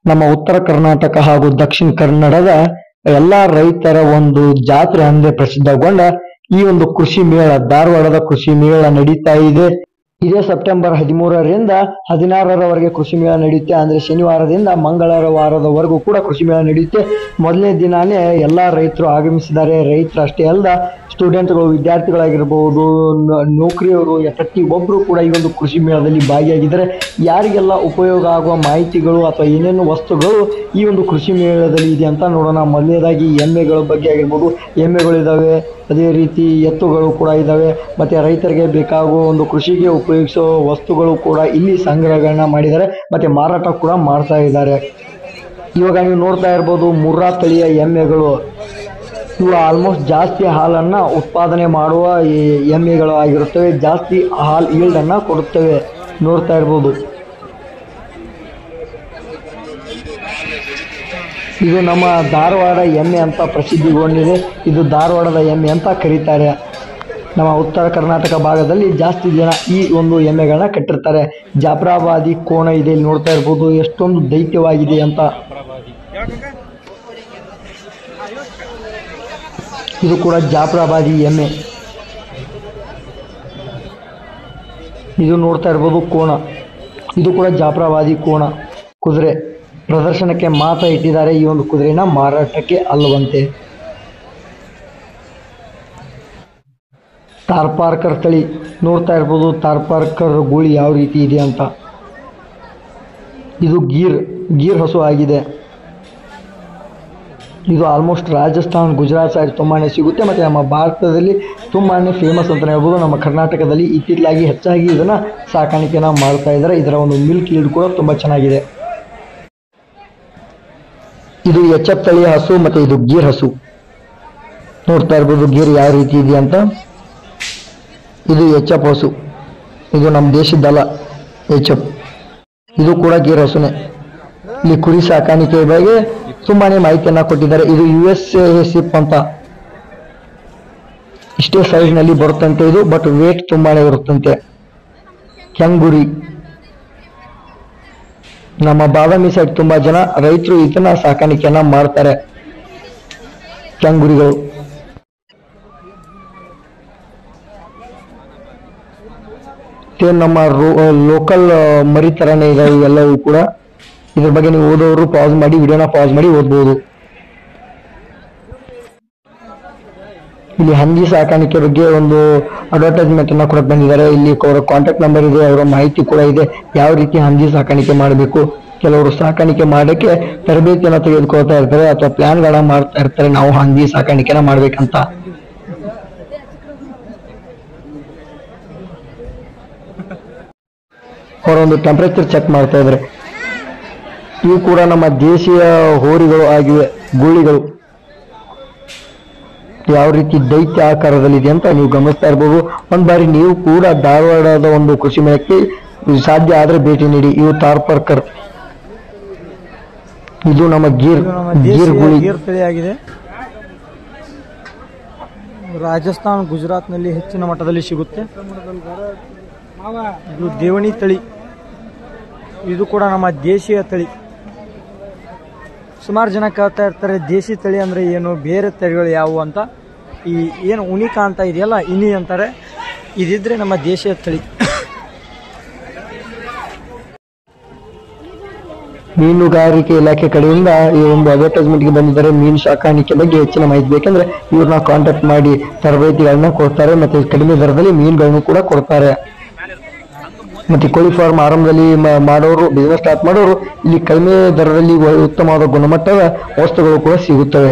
ನಮ್ಮ ಉತ್ತರ ಕರ್ನಾಟಕ ಹಾಗೂ ದಕ್ಷಿಣ ಕನ್ನಡದ ಎಲ್ಲಾ ರೈತರ ಒಂದು ಜಾತ್ರೆ ಅಂದ್ರೆ ಪ್ರಸಿದ್ಧಗೊಂಡ ಈ ಒಂದು ಕೃಷಿ ಮೇಳ, ಧಾರವಾಡದ ಕೃಷಿ ಮೇಳ ನಡೀತಾ ಇದೆ. ಇದೇ ಸೆಪ್ಟೆಂಬರ್ 13ರಿಂದ 16ರವರೆಗೆ ಕೃಷಿ ಮೇಳ ನಡೆಯುತ್ತೆ. ಅಂದ್ರೆ ಶನಿವಾರದಿಂದ ಮಂಗಳವಾರದವರೆಗೂ ಕೂಡ ಕೃಷಿ ಮೇಳ ನಡೆಯುತ್ತೆ. ಮೊದಲನೇ ದಿನಾನೇ ಎಲ್ಲಾ ರೈತರು ಆಗಮಿಸಿದ್ದಾರೆ. ರೈತರು ಅಷ್ಟೇ ಅಲ್ಲ, ಸ್ಟೂಡೆಂಟ್ಗಳು, ವಿದ್ಯಾರ್ಥಿಗಳಾಗಿರ್ಬಹುದು, ನೌಕರಿಯವರು, ಪ್ರತಿಯೊಬ್ಬರು ಕೂಡ ಈ ಒಂದು ಕೃಷಿ ಮೇಳದಲ್ಲಿ ಭಾಗಿಯಾಗಿದ್ದಾರೆ. ಯಾರಿಗೆಲ್ಲ ಉಪಯೋಗ ಆಗುವ ಮಾಹಿತಿಗಳು ಅಥವಾ ಏನೇನು ವಸ್ತುಗಳು ಈ ಒಂದು ಕೃಷಿ ಮೇಳದಲ್ಲಿ ಇದೆ ಅಂತ ನೋಡೋಣ. ಮೊದಲನೇದಾಗಿ ಎಮ್ಮೆಗಳ ಬಗ್ಗೆ ಆಗಿರ್ಬೋದು, ಎಮ್ಮೆಗಳಿದ್ದಾವೆ, ಅದೇ ರೀತಿ ಎತ್ತುಗಳು ಕೂಡ ಇದ್ದಾವೆ. ಮತ್ತೆ ರೈತರಿಗೆ ಬೇಕಾಗುವ ಒಂದು ಕೃಷಿಗೆ ಉಪಯೋಗಿಸುವ ವಸ್ತುಗಳು ಕೂಡ ಇಲ್ಲಿ ಸಂಗ್ರಹಗಳನ್ನ ಮಾಡಿದ್ದಾರೆ, ಮತ್ತೆ ಮಾರಾಟ ಕೂಡ ಮಾಡ್ತಾ ಇದ್ದಾರೆ. ಇವಾಗ ನೀವು ನೋಡ್ತಾ ಇರ್ಬೋದು ಮುರ್ರಾ ತಳಿಯ ಎಮ್ಮೆಗಳು. ಇವು ಆಲ್ಮೋಸ್ಟ್ ಜಾಸ್ತಿ ಹಾಲನ್ನ ಉತ್ಪಾದನೆ ಮಾಡುವ ಎಮ್ಮೆಗಳು ಆಗಿರುತ್ತವೆ. ಜಾಸ್ತಿ ಹಾಲ್ ಈಲ್ಡ್ ಅನ್ನ ಕೊಡುತ್ತವೆ. ನೋಡ್ತಾ ಇರ್ಬೋದು, ಇದು ನಮ್ಮ ಧಾರವಾಡ ಎಮ್ಮೆ ಅಂತ ಪ್ರಸಿದ್ಧಿಗೊಂಡಿದೆ. ಇದು ಧಾರವಾಡದ ಎಮ್ಮೆ ಅಂತ ಕರೀತಾರೆ. ನಮ್ಮ ಉತ್ತರ ಕರ್ನಾಟಕ ಭಾಗದಲ್ಲಿ ಜಾಸ್ತಿ ಜನ ಈ ಒಂದು ಎಮ್ಮೆಗಳನ್ನ ಕಟ್ಟಿರ್ತಾರೆ. ಜಾಫ್ರಾಬಾದಿ ಕೋಣ ಇದೆ, ಇಲ್ಲಿ ನೋಡ್ತಾ ಇರ್ಬೋದು ಎಷ್ಟೊಂದು ದೈತ್ಯವಾಗಿದೆ ಅಂತ. ಇದು ಕೂಡ ಜಾಫ್ರಾಬಾದಿ ಎಮ್ಮೆ. ಇದು ನೋಡ್ತಾ ಇರ್ಬೋದು ಕೋಣ, ಇದು ಕೂಡ ಜಾಫ್ರಾಬಾದಿ ಕೋಣ. ಕುದುರೆ ಪ್ರದರ್ಶನಕ್ಕೆ ಮಾತ್ರ ಇಟ್ಟಿದ್ದಾರೆ. ಈ ಒಂದು ಕುದುರೆನ ಮಾರಾಟಕ್ಕೆ ಅಲ್ಲವಂತೆ. ತಾರ್ಪಾರ್ಕರ್ ತಳಿ ನೋಡ್ತಾ ಇರ್ಬೋದು. ತಾರ್ಪಾರ್ಕರ್ ಗೂಳಿ ಯಾವ ರೀತಿ ಇದೆ ಅಂತ. ಇದು ಗೀರ್ ಹಸು ಆಗಿದೆ. ಇದು ಆಲ್ಮೋಸ್ಟ್ ರಾಜಸ್ಥಾನ್, ಗುಜರಾತ್ ಸೈಡ್ ತುಂಬಾನೇ ಸಿಗುತ್ತೆ. ಮತ್ತೆ ನಮ್ಮ ಭಾರತದಲ್ಲಿ ತುಂಬಾನೇ ಫೇಮಸ್ ಅಂತ ಹೇಳ್ಬೋದು. ನಮ್ಮ ಕರ್ನಾಟಕದಲ್ಲಿ ಇತ್ತಿತ್ತಲಾಗಿ ಹೆಚ್ಚಾಗಿ ಇದನ್ನ ಸಾಕಾಣಿಕೆನ ಮಾಡ್ತಾ ಇದ್ದಾರೆ. ಇದರ ಒಂದು ಮಿಲ್ಕ್ ಈಲ್ಡ್ ಕೂಡ ತುಂಬಾ ಚೆನ್ನಾಗಿದೆ. ಇದು ಎಚ್.ಎಫ್ ತಳಿಯ ಹಸು, ಮತ್ತೆ ಇದು ಗೀರ್ ಹಸು. ನೋಡ್ತಾ ಇರ್ಬೋದು ಗೀರ್ ಯಾವ ರೀತಿ ಇದೆ ಅಂತ. ಇದು ಎಚ್.ಎಫ್ ಹಸು, ಇದು ನಮ್ಮ ದೇಶದಲ್ಲ ಎಚ್.ಎಫ್. ಇದು ಕೂಡ ಗೀರ್ ಹಸುನೇ. ಇಲ್ಲಿ ಕುರಿ ಸಾಕಾಣಿಕೆ ಬಗ್ಗೆ ತುಂಬಾನೇ ಮಾಹಿತಿಯನ್ನ ಕೊಟ್ಟಿದ್ದಾರೆ. ಇದು US ಅಂತ ಇಷ್ಟೇ ಸೈಜ್ ನಲ್ಲಿ ಬರುತ್ತಂತೆ ಇದು, ಬಟ್ ವೇಟ್ ತುಂಬಾನೇ ಇರುತ್ತಂತೆ. ಕೆಂಗುರಿ ನಮ್ಮ ಬಾದಾಮಿ ಸೈಡ್ ತುಂಬಾ ಜನ ರೈತರು ಇದನ್ನ ಸಾಕಾಣಿಕೆಯನ್ನ ಮಾಡ್ತಾರೆ. ಕೆಂಗುರಿಗಳು ನಮ್ಮ ಲೋಕಲ್ ಮರಿ ತರನೇ ಇದಾವೆ ಎಲ್ಲವೂ ಕೂಡ. ಇದ್ರ ಬಗ್ಗೆ ನೀವು ಓದೋರು ಪಾಸ್ ಮಾಡಿ, ವಿಡಿಯೋನ ಪಾಸ್ ಮಾಡಿ ಓದ್ಬೋದು. ಇಲ್ಲಿ ಹಂದಿ ಸಾಕಾಣಿಕೆ ಬಗ್ಗೆ ಒಂದು ಅಡ್ವರ್ಟೈಸ್ಮೆಂಟ್ ಅನ್ನ ಕೂಡ ಬಂದಿದ್ದಾರೆ. ಇಲ್ಲಿ ಅವರ ಕಾಂಟ್ಯಾಕ್ಟ್ ನಂಬರ್ ಇದೆ, ಅವರ ಮಾಹಿತಿ ಕೂಡ ಇದೆ, ಯಾವ ರೀತಿ ಹಂದಿ ಸಾಕಾಣಿಕೆ ಮಾಡಬೇಕು. ಕೆಲವರು ಸಾಕಾಣಿಕೆ ಮಾಡಕ್ಕೆ ತರಬೇತಿಯನ್ನ ತೆಗೆದುಕೊಳ್ತಾ ಇರ್ತಾರೆ ಅಥವಾ ಪ್ಲಾನ್ಗಳನ್ನ ಮಾಡ್ತಾ ಇರ್ತಾರೆ, ನಾವು ಹಂದಿ ಸಾಕಾಣಿಕೆನ ಮಾಡ್ಬೇಕಂತ. ಅವರೊಂದು ಟೆಂಪರೇಚರ್ ಚೆಕ್ ಮಾಡ್ತಾ ಇದ್ದಾರೆ. ಇವು ಕೂಡ ನಮ್ಮ ದೇಶೀಯ ಹೋರಿಗಳು ಆಗಿವೆ. ಗೂಳಿಗಳು ಯಾವ ರೀತಿ ದೈತ್ಯ ಆಕಾರದಲ್ಲಿದೆ ಅಂತ ನೀವು ಗಮನಿಸ್ತಾ ಇರ್ಬೋದು. ಒಂದ್ ಬಾರಿ ನೀವು ಕೂಡ ಧಾರವಾಡದ ಒಂದು ಕೃಷಿ ಮೇಳಕ್ಕೆ ಸಾಧ್ಯ ಆದ್ರೆ ಭೇಟಿ ನೀಡಿ. ಇವು ತಾರ್ಪಾರ್ಕರ್, ಇದು ನಮ್ಮ ಗೀರ್ ತಳಿಯಾಗಿದೆ. ರಾಜಸ್ಥಾನ್, ಗುಜರಾತ್ ನಲ್ಲಿ ಹೆಚ್ಚಿನ ಮಟ್ಟದಲ್ಲಿ ಸಿಗುತ್ತೆ. ಇದು ದೇವಣಿ ತಳಿ, ಇದು ಕೂಡ ನಮ್ಮ ದೇಶೀಯ ತಳಿ. ಸುಮಾರು ಜನ ಕೇಳ್ತಾ ಇರ್ತಾರೆ ದೇಶಿ ತಳಿ ಅಂದ್ರೆ ಏನು, ಬೇರೆ ತಳಿಗಳು ಯಾವುವು ಅಂತ. ಈ ಏನು ಉನಿಕಾ ಅಂತ ಇದೆಯಲ್ಲ, ಇನಿ ಅಂತಾರೆ, ಇದಿದ್ರೆ ನಮ್ಮ ದೇಶೀಯ ತಳಿ. ಮೀನುಗಾರಿಕೆ ಇಲಾಖೆ ಕಡೆಯಿಂದ ಈ ಒಂದು ಅಡ್ವರ್ಟೈಸ್ಮೆಂಟ್ಗೆ ಬಂದಿದ್ದಾರೆ. ಮೀನು ಸಾಕಾಣಿಕೆ ಬಗ್ಗೆ ಹೆಚ್ಚಿನ ಮಾಹಿತಿ ಬೇಕಂದ್ರೆ ಇವ್ರನ್ನ ಕಾಂಟ್ಯಾಕ್ಟ್ ಮಾಡಿ ತರಬೇತಿಗಳನ್ನ ಕೊಡ್ತಾರೆ. ಮತ್ತೆ ಕಡಿಮೆ ದರದಲ್ಲಿ ಮೀನುಗಳನ್ನು ಕೂಡ ಕೊಡ್ತಾರೆ. ಮತ್ತೆ ಕೋಳಿ ಫಾರ್ಮ್ ಆರಂಭದಲ್ಲಿ ಮಾಡೋರು, ಬಿಸ್ನೆಸ್ ಸ್ಟಾರ್ಟ್ ಮಾಡೋರು ಇಲ್ಲಿ ಕಡಿಮೆ ದರದಲ್ಲಿ ಉತ್ತಮವಾದ ಗುಣಮಟ್ಟದ ವಸ್ತುಗಳು ಕೂಡ ಸಿಗುತ್ತವೆ.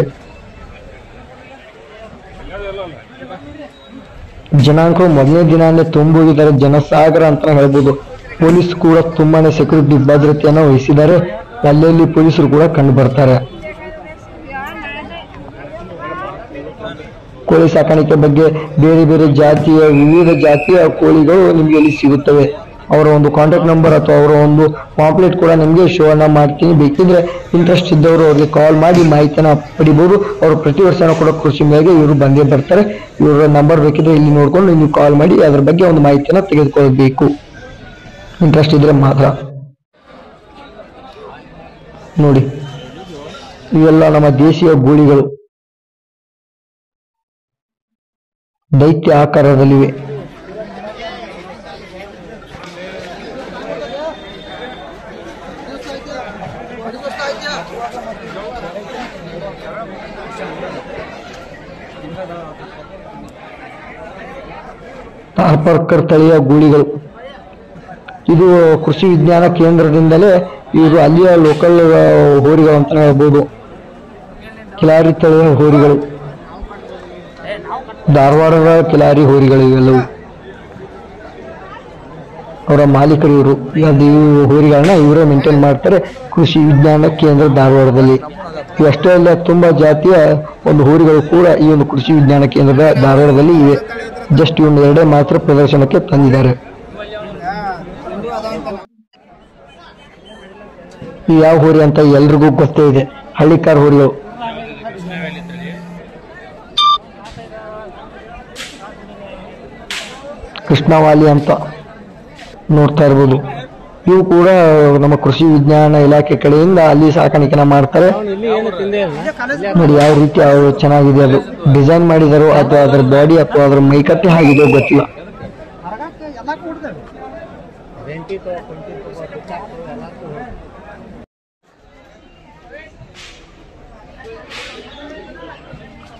ಜನಾಂಗಗಳು ಮೊದಲನೇ ದಿನಾನೇ ತುಂಬಿದ್ದಾರೆ, ಜನಸಾಗರ ಅಂತ ಹೇಳ್ಬೋದು. ಪೊಲೀಸ್ ಕೂಡ ತುಂಬಾನೇ ಸೆಕ್ಯೂರಿಟಿ ಭದ್ರತೆಯನ್ನು ವಹಿಸಿದ್ದಾರೆ. ಅಲ್ಲಲ್ಲಿ ಪೊಲೀಸರು ಕೂಡ ಕಂಡು ಬರ್ತಾರೆ. ಕೋಳಿ ಸಾಕಾಣಿಕೆ ಬಗ್ಗೆ ಬೇರೆ ಬೇರೆ ಜಾತಿಯ, ವಿವಿಧ ಜಾತಿಯ ಕೋಳಿಗಳು ನಿಮ್ಗೆ ಇಲ್ಲಿ ಸಿಗುತ್ತವೆ. ಅವರ ಒಂದು ಕಾಂಟ್ಯಾಕ್ಟ್ ನಂಬರ್ ಅಥವಾ ಅವರ ಒಂದು ಪಾಂಪ್ಲೆಟ್ ಕೂಡ ನಿಮಗೆ ಶೋ ಅನ್ನ ಮಾಡ್ತೀನಿ. ಬೇಕಿದ್ರೆ ಇಂಟ್ರೆಸ್ಟ್ ಇದ್ದವರು ಅವ್ರಿಗೆ ಕಾಲ್ ಮಾಡಿ ಮಾಹಿತಿನ ಪಡಿಬಹುದು. ಅವರು ಪ್ರತಿ ವರ್ಷ ಕೂಡ ಕೃಷಿ ಮೇಳೆಗೆ ಇವರು ಬಂದೇ ಬರ್ತಾರೆ. ಇವರ ನಂಬರ್ ಬೇಕಿದ್ರೆ ಇಲ್ಲಿ ನೋಡ್ಕೊಂಡು ನೀವು ಕಾಲ್ ಮಾಡಿ ಅದ್ರ ಬಗ್ಗೆ ಒಂದು ಮಾಹಿತಿನ ತೆಗೆದುಕೊಳ್ಳಬೇಕು, ಇಂಟ್ರೆಸ್ಟ್ ಇದ್ರೆ ಮಾತ್ರ. ನೋಡಿ, ಇವೆಲ್ಲ ನಮ್ಮ ದೇಶೀಯ ಗೂಳಿಗಳು ದೈತ್ಯ ಆಕಾರದಲ್ಲಿವೆ. ತಾರ್ಪರ್ಕರ್ ತಳಿಯ ಗೂಳಿಗಳು. ಇದು ಕೃಷಿ ವಿಜ್ಞಾನ ಕೇಂದ್ರದಿಂದಲೇ ಇವರು ಅಲ್ಲಿಯ ಲೋಕಲ್ ಹೋರಿಗಳು ಅಂತ ಹೇಳ್ಬೋದು. ಕಿಲಾರಿ ತಳಿಯ ಹೋರಿಗಳು, ಧಾರವಾಡದ ಕಿಲಾರಿ ಹೋರಿಗಳು ಇವೆಲ್ಲವು. ಅವರ ಮಾಲೀಕರು ಇವರು. ಈ ಹೋರಿಗಳನ್ನ ಇವರೇ ಮೇಂಟೈನ್ ಮಾಡ್ತಾರೆ ಕೃಷಿ ವಿಜ್ಞಾನ ಕೇಂದ್ರ ಧಾರವಾಡದಲ್ಲಿ. ಇವಷ್ಟೇ ಅಲ್ಲ, ತುಂಬಾ ಜಾತಿಯ ಒಂದು ಹೋರಿಗಳು ಕೂಡ ಈ ಒಂದು ಕೃಷಿ ವಿಜ್ಞಾನ ಕೇಂದ್ರದ ಧಾರವಾಡದಲ್ಲಿ ಇವೆ. ಜಸ್ಟ್ ಇವನ್ನು ಎರಡೇ ಮಾತ್ರ ಪ್ರದರ್ಶನಕ್ಕೆ ತಂದಿದ್ದಾರೆ. ಈ ಯಾವ ಹೋರಿ ಅಂತ ಎಲ್ರಿಗೂ ಗೊತ್ತೇ ಇದೆ, ಹಳ್ಳಿಕಾರ್ ಹೋರಿಗಳು. ಕೃಷ್ಣವಾಲಿ ಅಂತ ನೋಡ್ತಾ ಇರ್ಬೋದು. ಇವು ಕೂಡ ನಮ್ಮ ಕೃಷಿ ವಿಜ್ಞಾನ ಇಲಾಖೆ ಕಡೆಯಿಂದ ಅಲ್ಲಿ ಸಾಕಾಣಿಕೆನ ಮಾಡ್ತಾರೆ. ನೋಡಿ ಯಾವ ರೀತಿ ಚೆನ್ನಾಗಿದೆ, ಅದು ಡಿಸೈನ್ ಮಾಡಿದಾರೋ ಅಥವಾ ಅದರ ಬಾಡಿ ಅಥವಾ ಅದರ ಮೈಕಟ್ಟೆ ಆಗಿದೆಯೋ ಗೊತ್ತಿಲ್ಲ.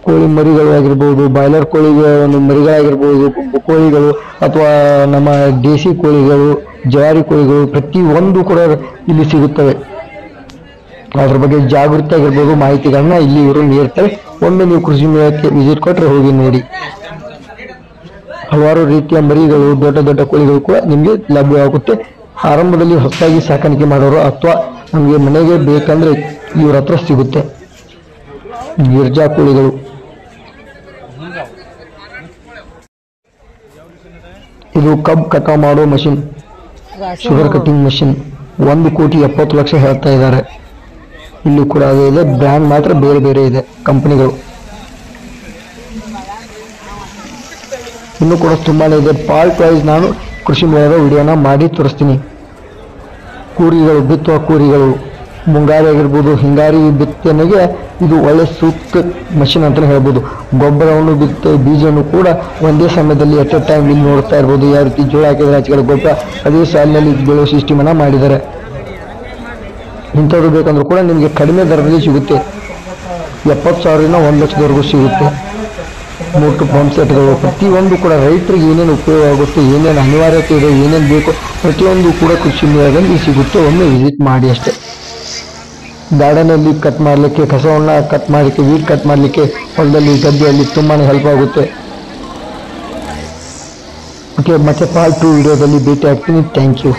ಕೋಳಿ ಮರಿಗಳು ಆಗಿರ್ಬೋದು, ಬಾಯ್ಲರ್ ಕೋಳಿಗೆ ಒಂದು ಮರಿಗಳಾಗಿರ್ಬೋದು, ಗುಂಪು ಕೋಳಿಗಳು ಅಥವಾ ನಮ್ಮ ದೇಸಿ ಕೋಳಿಗಳು, ಜವಾರಿ ಕೋಳಿಗಳು, ಪ್ರತಿ ಒಂದು ಕೂಡ ಇಲ್ಲಿ ಸಿಗುತ್ತವೆ. ಅದ್ರ ಬಗ್ಗೆ ಜಾಗೃತಿ ಆಗಿರ್ಬೋದು, ಮಾಹಿತಿಗಳನ್ನ ಇಲ್ಲಿ ಇವರು ನೀಡ್ತಾರೆ. ಒಮ್ಮೆ ನೀವು ಕೃಷಿ ಮೇಳಕ್ಕೆ ವಿಸಿಟ್ ಕೊಟ್ಟರೆ ಹೋಗಿ ನೋಡಿ. ಹಲವಾರು ರೀತಿಯ ಮರಿಗಳು, ದೊಡ್ಡ ದೊಡ್ಡ ಕೋಳಿಗಳು ಕೂಡ ನಿಮಗೆ ಲಭ್ಯವಾಗುತ್ತೆ. ಆರಂಭದಲ್ಲಿ ಹೊಸದಾಗಿ ಸಾಕಾಣಿಕೆ ಮಾಡೋರು ಅಥವಾ ನಮಗೆ ಮನೆಗೆ ಬೇಕಂದ್ರೆ ಇವ್ರ ಹತ್ರ ಸಿಗುತ್ತೆ. ಗಿರ್ಜಾ ಕೋಳಿಗಳು, ಇದು ಕಬ್ ಕಟಾವ್ ಮಾಡೋ ಮಷಿನ್, ಶುಗರ್ ಕಟಿಂಗ್ ಮಷಿನ್. 1,70,00,000 ಹೇಳ್ತಾ ಇದ್ದಾರೆ. ಇಲ್ಲಿ ಕೂಡ ಅದೇ ಇದೆ, ಬ್ರ್ಯಾಂಡ್ ಮಾತ್ರ ಬೇರೆ ಬೇರೆ ಇದೆ ಕಂಪನಿಗಳು. ಇನ್ನು ಕೂಡ ತುಂಬಾನೇ ಇದೆ. ಪಾರ್ಟ್ ವೈಸ್ ನಾನು ಕೃಷಿ ಮೇಳದ ವಿಡಿಯೋನ ಮಾಡಿ ತೋರಿಸ್ತೀನಿ. ಕೂರಿಗಳು, ಬಿತ್ತುವ ಕೂರಿಗಳು, ಮುಂಗಾರಿ ಆಗಿರ್ಬೋದು, ಹಿಂಗಾರಿ ಬಿತ್ತನೆಗೆ ಇದು ಒಳ್ಳೆ ಸೂಕ್ತ ಮಷಿನ್ ಅಂತಲೇ ಹೇಳ್ಬೋದು. ಗೊಬ್ಬರವನ್ನು ಬೀಜವನ್ನು ಕೂಡ ಒಂದೇ ಸಮಯದಲ್ಲಿ ಎಟ್ ಎ ಟೈಮ್ ಇಲ್ಲಿ ನೋಡ್ತಾ ಇರ್ಬೋದು. ಯಾವ ರೀತಿ ಜೋಳ ಹಾಕಿದ್ರೆ ಆಚೆಕಡೆ ಗೊಬ್ಬರ ಅದೇ ಸಾಲಿನಲ್ಲಿ ಬೆಳೆಯೋ ಸಿಸ್ಟಮನ್ನು ಮಾಡಿದ್ದಾರೆ. ಇಂಥದ್ದು ಬೇಕಂದ್ರೂ ಕೂಡ ನಿಮಗೆ ಕಡಿಮೆ ದರದಲ್ಲಿ ಸಿಗುತ್ತೆ. 70,000ರಿಂದ 1,00,000ವರೆಗೂ ಸಿಗುತ್ತೆ. ಮೋಟ್ರು ಪಂಪ್ ಸೆಟ್ಗಳು ಪ್ರತಿಯೊಂದು ಕೂಡ ರೈತರಿಗೆ ಏನೇನು ಉಪಯೋಗ ಆಗುತ್ತೆ, ಏನೇನು ಅನಿವಾರ್ಯತೆ ಇದೆ, ಏನೇನು ಬೇಕು ಪ್ರತಿಯೊಂದು ಕೂಡ ಕೃಷಿ ಮೇಳದಲ್ಲಿ ಸಿಗುತ್ತೆ. ಒಮ್ಮೆ ವಿಸಿಟ್ ಮಾಡಿ ಅಷ್ಟೇ. ಗಾರ್ಡನಲ್ಲಿ ಕಟ್ ಮಾಡಲಿಕ್ಕೆ, ಕಸವನ್ನು ಕಟ್ ಮಾಡಲಿಕ್ಕೆ, ವೀಡ್ ಕಟ್ ಮಾಡಲಿಕ್ಕೆ, ಹೊಲದಲ್ಲಿ ಗದ್ದೆಯಲ್ಲಿ ತುಂಬಾ ಹೆಲ್ಪ್ ಆಗುತ್ತೆ. ಓಕೆ, ಮತ್ತೆ ಪಾರ್ಟ್ 2 ವಿಡಿಯೋದಲ್ಲಿ ಭೇಟಿ ಆಗ್ತೀನಿ. Thank you.